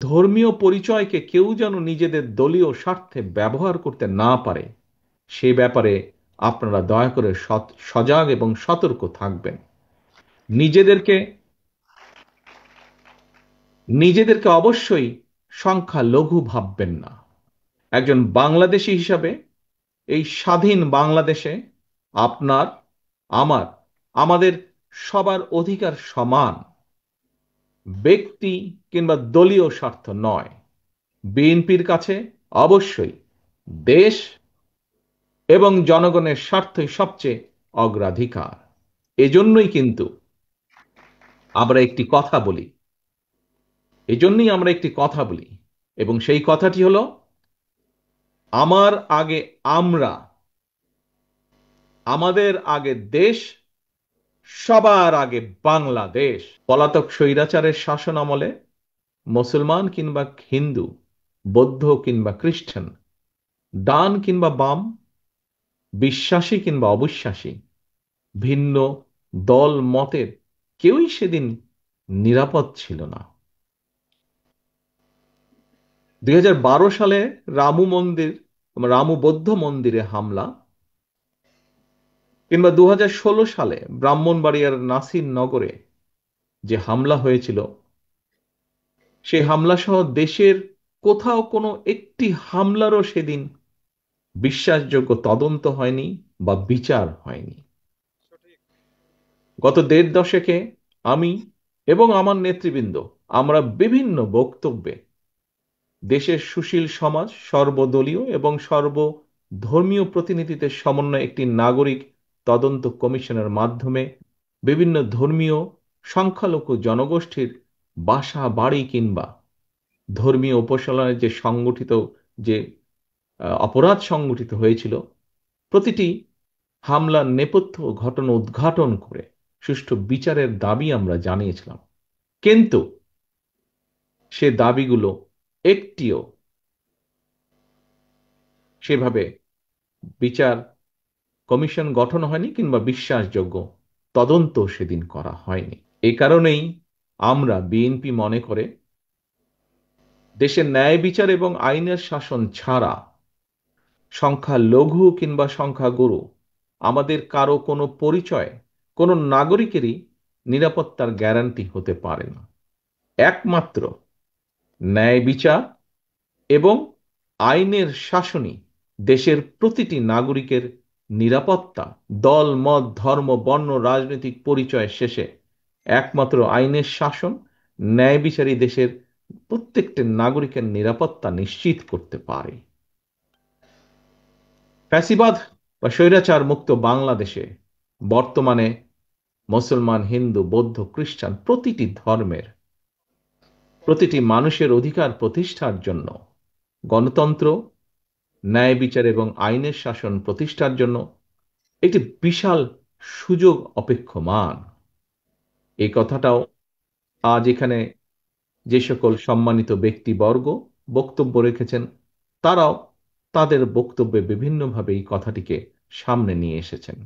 ধর্মীয় পরিচয়কে কেউ যেন নিজেদের দলীয় স্বার্থে ব্যবহার করতে না পারে, সে ব্যাপারে আপনারা দয়া করে সজাগ এবং সতর্ক থাকবেন। নিজেদেরকে নিজেদেরকে অবশ্যই সংখ্যালঘু ভাববেন না। একজন বাংলাদেশী হিসাবে এই স্বাধীন বাংলাদেশে আপনার, আমার, আমাদের সবার অধিকার সমান, ব্যক্তি কিংবা দলীয় স্বার্থ নয়। বিএনপির কাছে অবশ্যই দেশ এবং জনগণের স্বার্থই সবচেয়ে অগ্রাধিকার। এজন্যই কিন্তু আমরা একটি কথা বলি, এজন্যই আমরা একটি কথা বলি, এবং সেই কথাটি হলো, আমার আগে আমরা, আমাদের আগে দেশ, সবার আগে বাংলাদেশ। পলাতক স্বৈরাচারের শাসন আমলে মুসলমান কিংবা হিন্দু, বৌদ্ধ কিংবা খ্রিস্টান, ডান কিংবা বাম, বিশ্বাসী কিংবা অবিশ্বাসী, ভিন্ন দল মতের কেউই সেদিন নিরাপদ ছিল না। 2012 সালে রামু মন্দির, রামু বৌদ্ধ মন্দিরে হামলা, কিংবা 2016 সালে ব্রাহ্মণবাড়িয়ার নাসির নগরে যে হামলা হয়েছিল, সেই হামলা সহ দেশের কোথাও কোনো একটি হামলারও সেদিন বিশ্বাসযোগ্য তদন্ত হয়নি বা বিচার হয়নি। গত দেড় দশকে আমি এবং আমার নেতৃবৃন্দ, আমরা বিভিন্ন বক্তব্যে দেশের সুশীল সমাজ, সর্বদলীয় এবং সর্বধর্মীয় প্রতিনিধিদের সমন্বয়ে একটি নাগরিক তদন্ত কমিশনের মাধ্যমে বিভিন্ন ধর্মীয় সংখ্যালঘু জনগোষ্ঠীর বাসা বাড়ি কিংবা ধর্মীয় উপাসনায় যে সংগঠিত, যে অপরাধ সংগঠিত হয়েছিল, প্রতিটি হামলার নেপথ্য ঘটনা উদ্ঘাটন করে সুষ্ঠু বিচারের দাবি আমরা জানিয়েছিলাম। কিন্তু সে দাবিগুলো একটিও সেভাবে বিচার কমিশন গঠন হয়নি কিংবা বিশ্বাসযোগ্য তদন্ত সেদিন করা হয়নি। এই কারণেই আমরা, বিএনপি মনে করে, দেশের ন্যায় বিচার এবং আইনের শাসন ছাড়া সংখ্যালঘু কিংবা সংখ্যাগুরু আমাদের কারো কোনো পরিচয়, কোনো নাগরিকেরই নিরাপত্তার গ্যারান্টি হতে পারে না। একমাত্র ন্যায় বিচার এবং আইনের শাসনই দেশের প্রতিটি নাগরিকের নিরাপত্তা। দল মত ধর্ম বর্ণ রাজনৈতিক পরিচয় শেষে একমাত্র আইনের শাসন, ন্যায় বিচারই দেশের প্রত্যেকটি নাগরিকের নিরাপত্তা নিশ্চিত করতে পারে। ফ্যাসিবাদ বা স্বৈরাচার মুক্ত বাংলাদেশে বর্তমানে মুসলমান, হিন্দু, বৌদ্ধ, খ্রিস্টান প্রতিটি ধর্মের, প্রতিটি মানুষের অধিকার প্রতিষ্ঠার জন্য, গণতন্ত্র, ন্যায় বিচার এবং আইনের শাসন প্রতিষ্ঠার জন্য একটি বিশাল সুযোগ অপেক্ষমান। এই কথাটাও আজ এখানে যে সকল সম্মানিত ব্যক্তিবর্গ বক্তব্য রেখেছেন, তারাও তাদের বক্তব্যে বিভিন্নভাবে এই কথাটিকে সামনে নিয়ে এসেছেন।